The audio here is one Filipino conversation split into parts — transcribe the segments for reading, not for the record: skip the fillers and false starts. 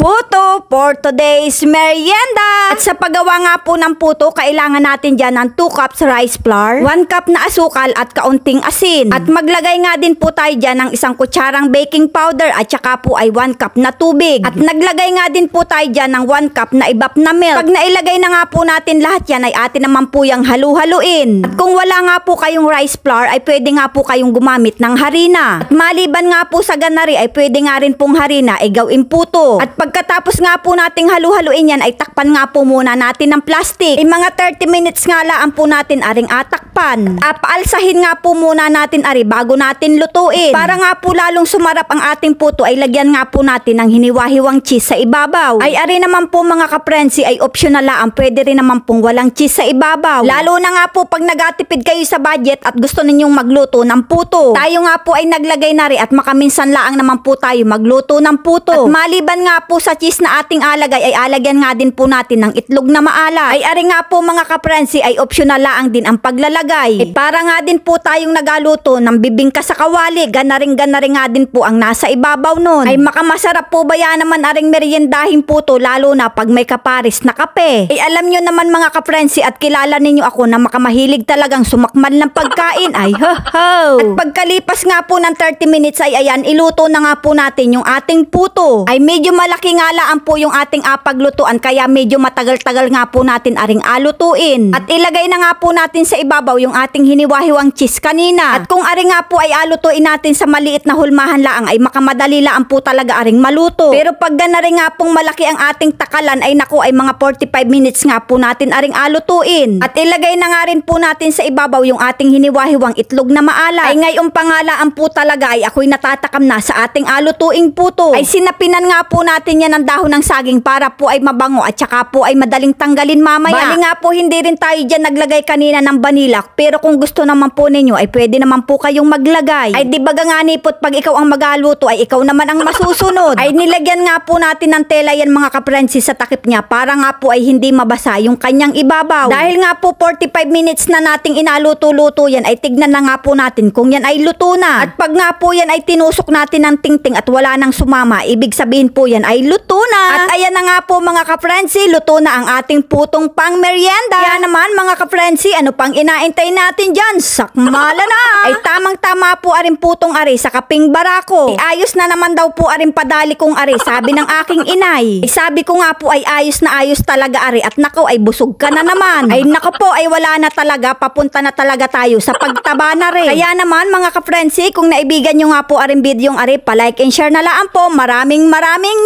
puto for today's merienda. At sa paggawa nga po ng puto, kailangan natin dyan ng 2 cups rice flour, 1 cup na asukal at kaunting asin. At maglagay nga din po tayo dyan ng 1 kutsarang baking powder at saka po ay 1 cup na tubig. At naglagay nga din po tayo dyan ng 1 cup na ibap na milk. Pag nailagay na nga po natin lahat yan, ay atin naman po yung halu-haluin. At kung wala nga po kayong rice flour, ay pwede nga po kayong gumamit ng harina. At maliban nga po sa ganari, ay pwede nga rin pong harina ay gawin puto. At pagkatapos nga po nating halu-haluin yan, ay takpan nga po muna natin ng plastic. Mga 30 minutes nga laan po natin aring atakpan. Paalsahin nga po muna natin ari bago natin lutuin. Para nga po lalong sumarap ang ating puto, ay lagyan nga po natin ng hiniwa-hiwang cheese sa ibabaw. Ay ari naman po mga kaprensi, ay optional lang. Pwede rin naman pong walang cheese sa ibabaw. Lalo na nga po pag nagatipid kayo sa budget at gusto ninyong magluto ng puto. Tayo nga po ay naglagay na rin at makaminsan laang naman po tayo magluto ng puto. At maliban nga po sa cheese na ating alagay, ay alagyan nga din po natin ng itlog na maala. Ay ari nga po mga kaprensi, ay optional lang din ang paglalagay. Para nga din po tayong nagaluto ng bibingka sa kawali, ganaring nga din po ang nasa ibabaw nun. Ay makamasarap po ba yan naman aring meriendahin puto, lalo na pag may kaparis na kape. Ay alam nyo naman mga kaprensi, at kilala ninyo ako na makamahilig talagang sumakman ng pagkain. Ay ho ho! At pagkalipas nga po ng 30 minutes, ay ayan, iluto na nga po natin yung ating puto. Ay medyo malaki nga laan po yung ating apaglutuan, kaya medyo matagal-tagal nga po natin aring alutuin. At ilagay na nga po natin sa ibabaw yung ating hiniwa-hiwang cheese kanina. At kung aring nga po ay alutuin natin sa maliit na hulmahan laang, ay makamadali laang po talaga aring maluto. Pero pag ganari nga pong malaki ang ating takalan, ay naku, ay mga 45 minutes nga po natin aring alutuin. At ilagay na nga rin po natin sa ibabaw yung ating hiniwa-hiwang itlog na maala. Ay ngayon pangalaan po talaga, ay ako'y natatakam na sa ating alutuing puto. Ay sinapinan nga po natin yan ng dahon ng saging para po ay mabango at saka po ay madaling tanggalin mamaya. Bali nga po hindi rin tayo dyan naglagay kanina ng vanilla, pero kung gusto naman po ninyo, ay pwede naman po kayong maglagay. Ay di baga nga nipot, pag ikaw ang magaluto, ay ikaw naman ang masusunod. Ay nilagyan nga po natin ng tela yan mga kaprensi sa takip niya, para nga po ay hindi mabasa yung kanyang ibabaw. Dahil nga po 45 minutes na nating inaluto-luto yan, ay tignan na nga po natin kung yan ay luto na. At pag nga po yan ay tinusok natin ng tingting at wala nang sumama, ibig sabihin po yan ay luto na. At ayan na nga po mga kaprensi, luto na ang ating putong pang merienda. Kaya naman mga kaprensi, ano pang inaintay natin dyan? Sakmala na! Ay tamang-tama po aring putong ari sa kaping barako. Ay ayos na naman daw po aring padali kong ari, sabi ng aking inay. Ay sabi ko nga po ay ayos na ayos talaga ari, at nako ay busog ka na naman. Ay nako po ay wala na talaga, papunta na talaga tayo sa pagtaba na rin. Kaya naman mga kaprensi, kung naibigan nyo nga po aring videong ari, palike and share na lang po. Maraming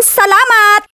salamat!